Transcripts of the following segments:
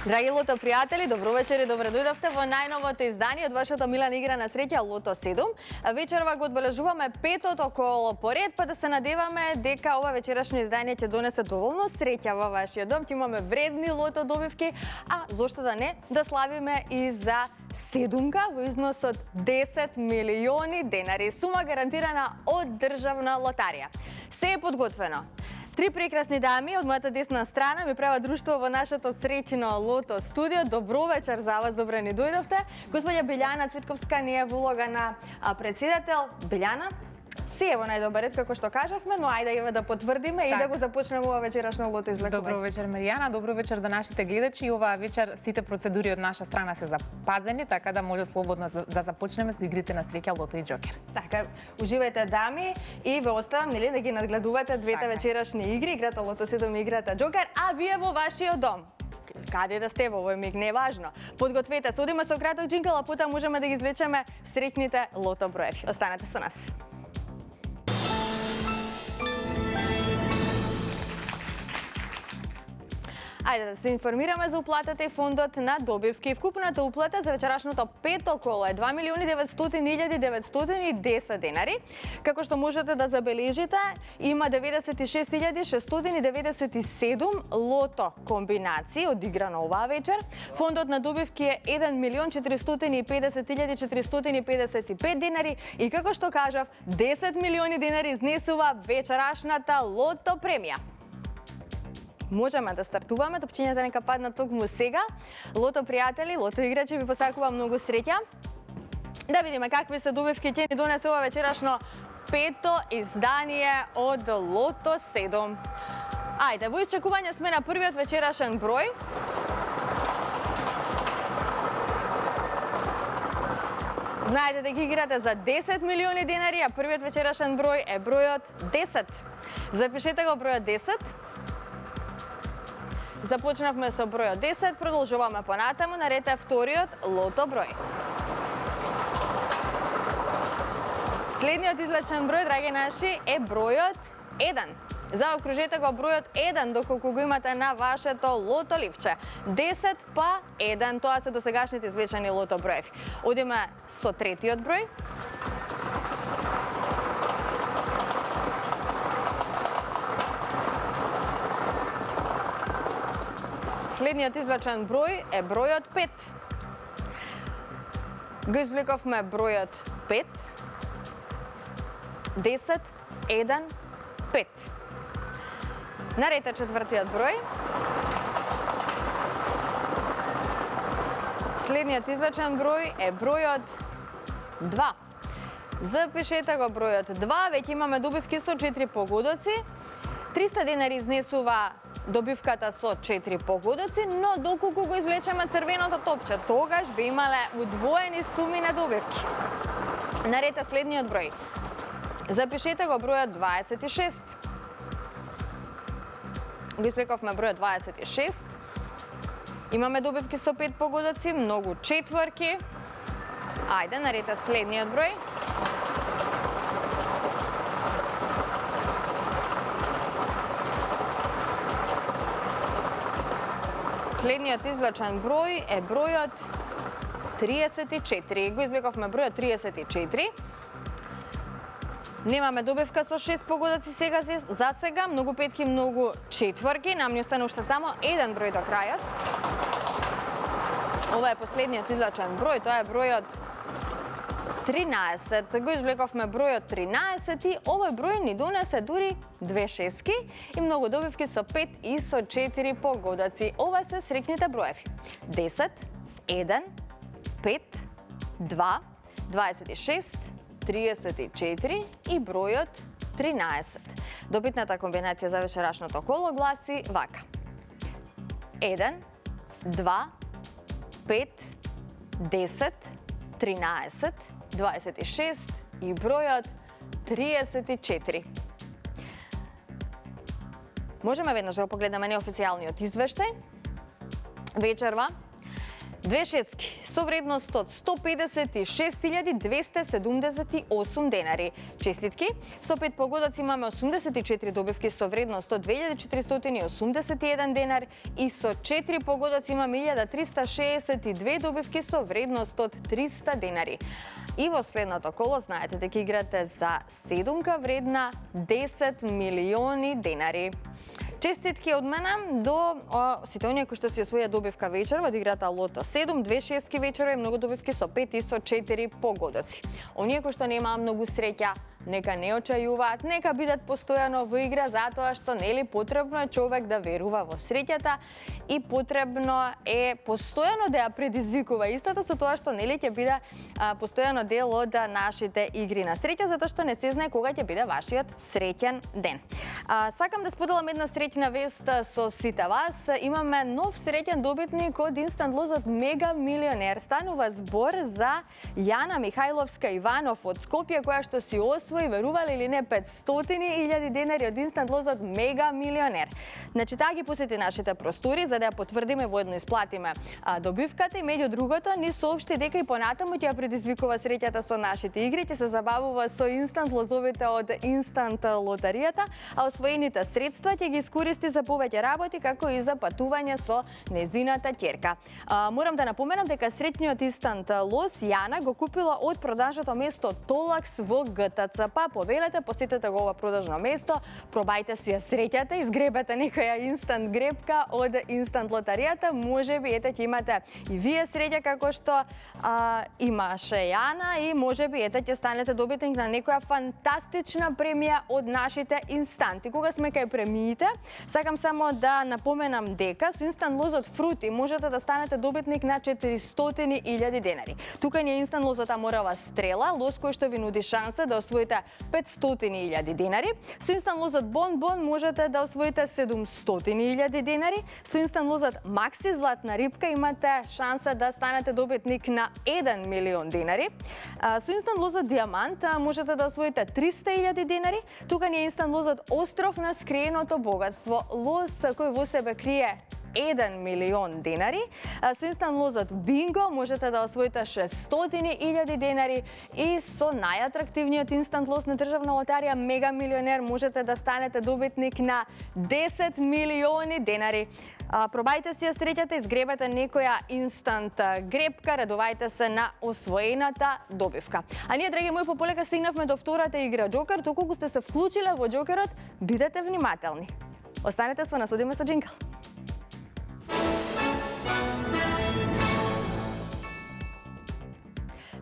Драги лото пријатели, добро вечер и добре дојдовте во најновото издание од вашата милана игра на среќа Лото 7. Вечерва го одбележуваме петото коло поред, па да се надеваме дека ова вечерашно издание ќе донесе доволно среќа во вашиот дом. Ќе имаме вредни лото добивки, а зошто да не, да славиме и за седумка во износ од 10 милиони денари. Сума гарантирана од државна лотарија. Се е подготвено. Три прекрасни дами од мојата десна страна ми прават друштво во нашето среќно лото студио. Добро вечер за вас, добре ни дојдовте. Господја Билјана Цветковска не е во улога на председател. Билјана, се е во најдобар ред, како што кажавме, но ајде еве да потврдиме и да го започнеме ова вечерашно лото извлекување. Добро вечер, Маријана, добро вечер до нашите гледачи. Оваа вечер сите процедури од наша страна се запазени, така да може слободно да започнеме со игрите на среќа Лото и Џокер. Така, уживајте дами и ве оставам нели да ги надгледувате двете вечерашни игри, играта Лото 7 и играта Џокер, а вие во вашиот дом. Каде да сте во овој миг, не е важно. Подгответе се, одиме со краток джингл, а потоа можеме да ги извлечеме среќните лото броеви. Останете со нас. Ајде да се информираме за уплатата и фондот на добивки. Вкупната уплата за вечерашното пето коло е 2.900.910 денари. Како што можете да забележите, има 96.697 лото комбинации одиграно оваа вечер. Фондот на добивки е 1.450.455 денари и како што кажав, 10 милиони денари изнесува вечерашната лото премија. Можеме да стартуваме, топчињата нека паднат токму сега. Лото пријатели, лото играчи, ви посакувам многу среќа. Да видиме какви се добивки ќе ни донесе ова вечерашно пето издание од Лото 7. Ајде, во исчекување сме на првиот вечерашен број. Знаете дека играте за 10 милиони денари, а првиот вечерашен број е бројот 10. Запишете го бројот 10. Започнавме со бројот 10, продолжуваме понатаму, наред е вториот лото број. Следниот извлечен број, драги наши, е бројот 1. Заокружете го бројот 1 доколку го имате на вашето лото ливче. 10 па 1, тоа се досегашните извлечени лото броеви. Одиме со третиот број. Следниот извлечен број е бројот 5. Го извлековме бројот 5. 10, 1, 5. Наред е четвртиот број. Следниот извлечен број е бројот 2. Запишете го бројот 2, веќе имаме добивки со 4 погодоци. 300 денари изнесува добивката со 4 погодоци, но доколку го извлечеме црвеното топче, тогаш би имале удвоени суми на добивки. Наред е следниот број. Запишете го бројот 26. Го извлековме бројот 26. Имаме добивки со 5 погодоци, многу четворки. Ајде, наред е следниот број. Следниот извлечен број е бројот 34. Го извлековме бројот 34. Немаме добивка со 6 погодоци сега за сега, многу петки, многу четворки. Нам ни остане уште само еден број до крајот. Ова е последниот извлечен број, тоа е бројот 13. Го извлековме бројот 13 и овој број ни донесе дури 2 шески и многу добивки со 5 и со 4 погодоци. Ова се среќните броеви. 10, 1, 5, 2, 26, 34 и бројот 13. Добитната комбинација за вечерашното коло гласи вака. 1, 2, 5, 10, 13, 26 и бројот 34. Можеме веднаш да го погледнеме неофицијалниот извештај. Вечерва 2 шестки со вредност од 156.278 денари. Честитки, со 5 погодоци имаме 84 добивки со вредност од 2.481 денар и со 4 погодоци имаме 1.362 добивки со вредност од 300 денари. И во следното коло знаете дека играте за седумка вредна 10 милиони денари. Честитки од мене до сите оние кои што си освоја добивка вечерва од играта Лото 7, 2 шестки вечерва и многу добивки со 5 и со 4 погодоци. Оние кои што немаат многу среќа, нека не очајуваат, нека бидат постојано во игра, затоа што нели потребно е човек да верува во среќата и потребно е постојано да ја предизвикува истата со тоа што нели ќе биде постојано дел од нашите игри на среќа, затоа што не се знае кога ќе биде вашиот среќен ден. Сакам да споделам една среќна вест со сите вас. Имаме нов среќен добитник од инстант лозот Мега Милионер. Станува збор за Јана Михајловска Иванов од Скопје, која што си освои, верували или не, 500.000 денари од инстант лозот Мега Милионер. Значи, таа ги посети нашите простори за да ја потврдиме, воедно исплатиме добивката и меѓу другото ни соопшти дека и понатаму ќе ја предизвикува среќата со нашите игри, ќе се забавува со инстант лозовите од инстант лотаријата, а освоените средства ќе ги искористи за повеќе работи, како и за патување со незината ќерка. Морам да напоменам дека среќниот инстант лоз Јана го купила од продажното место Толакс во ГТЦ. Па повелете, посетете го ова продажно место, пробајте си ја среќата, изгребете некоја инстант гребка од инстант лотаријата, можеби ете ќе имате и вие среќа како што имаше Јана и можеби ете ќе станете добитник на некоја фантастична премија од нашите инстанти. Кога сме кај премиите, сакам само да напоменам дека со инстант лозот Фрути можете да станете добитник на 400.000 денари. Тука ни е инстант лозот Аморова Стрела, лоз кој што ви нуди шанса да освоите 500.000 денари. Со инстант лозот Бон Бон можете да освоите 700.000 денари. Со инстант лозот Макси Златна рибка имате шанса да станете добитник на 1 милион денари. Со инстант лозот Диамант можете да освоите 300.000 денари. Тука ни е инстант лозот Остров на скриеното богатство, лоз кој во себе крие 1 милион денари. Со инстант лозот Бинго можете да освоите 600.000 денари и со најатрактивниот инстант лоз на државна лотарија Мега Милионер можете да станете добитник на 10 милиони денари. Пробајте си ја среќата, изгребете некоја инстант гребка, радувајте се на освоената добивка. А ние, драги мои, пополека стигнавме до втората игра Џокер. Доколку сте се вклучиле во Џокерот, бидете внимателни. Останете со нас, одиме со джингл.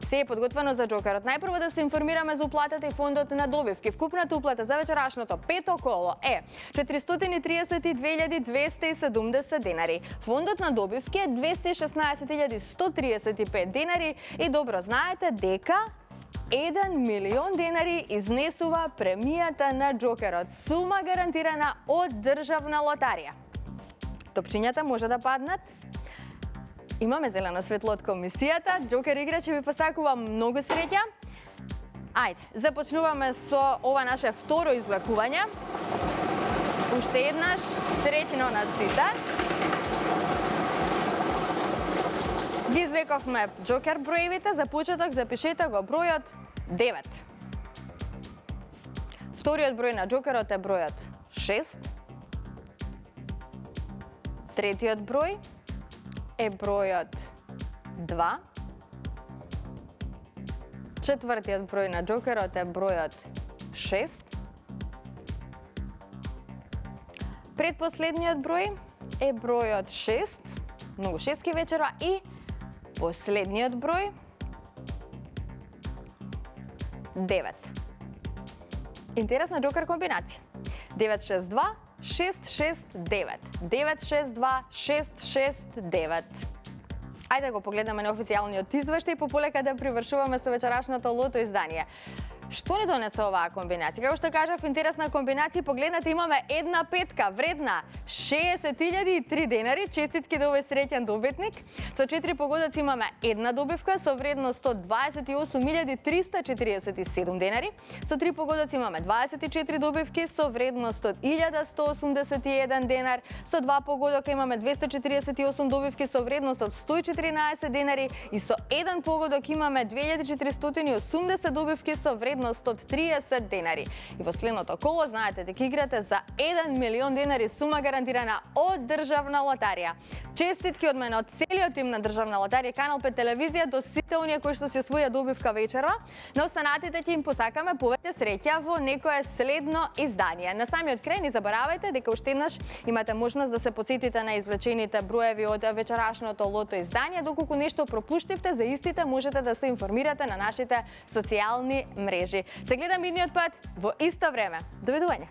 Се е подготвено за Џокерот. Најпрво да се информираме за уплатата и фондот на добивки. Вкупната уплата за вечерашното пето коло е 432.270 денари. Фондот на добивки е 216.135 денари и добро знаете дека 1 милион денари изнесува премијата на Џокерот. Сума гарантирана од државна лотарија. Топчињата може да паднат. Имаме зелено светло од комисијата. Џокер играч ви посакува многу среќа. Ајде, започнуваме со ова наше второ извлекување. Уште еднаш, среќно на сите. Ги извлековме Џокер броевите. За почеток запишете го бројот 9. Вториот број на Џокерот е бројот 6. Третиот број е бројот 2. Четвртиот број на Џокерот е бројот 6. Предпоследниот број е бројот 6. Многу шестки вечерва и последниот број 9. Интересна Џокер комбинација. 962 669. 962 669. Ајде да го погледнеме на официјалниот извештај, пополека да привршуваме со вечерашното лото издание. Што ни донесе оваа комбинација? Како што кажав, интересна комбинација. Погледнете, имаме една петка вредна 60.003 денари. Честитки до овој среќен добитник. Со 4 погодоци имаме една добивка со вредност 128.347 денари. Со 3 погодоци имаме 24 добивки со вредност од 1.181 денар. Со 2 погодока имаме 248 добивки со вредност од 114 денари и со 1 погодок имаме 2480 добивки со вредност од 30 денари. И во следното коло знаете дека играте за 1 милион денари сума гарантирана од Државна лотарија. Честитки од мене од целиот тим на Државна лотарија, Канал 5 телевизија, до сите оние кои што се освоја добивка вечерва. На останатите ќе им посакаме повеќе среќа во некое следно издание. На самиот крај не заборавајте дека уште еднаш имате можност да се потсетите на извлечените броеви од вечерашното лото издание. Доколку нешто пропуштивте, за истите можете да се информирате на нашите социјални мрежи. Се гледам идниот пат во исто време. Довидување.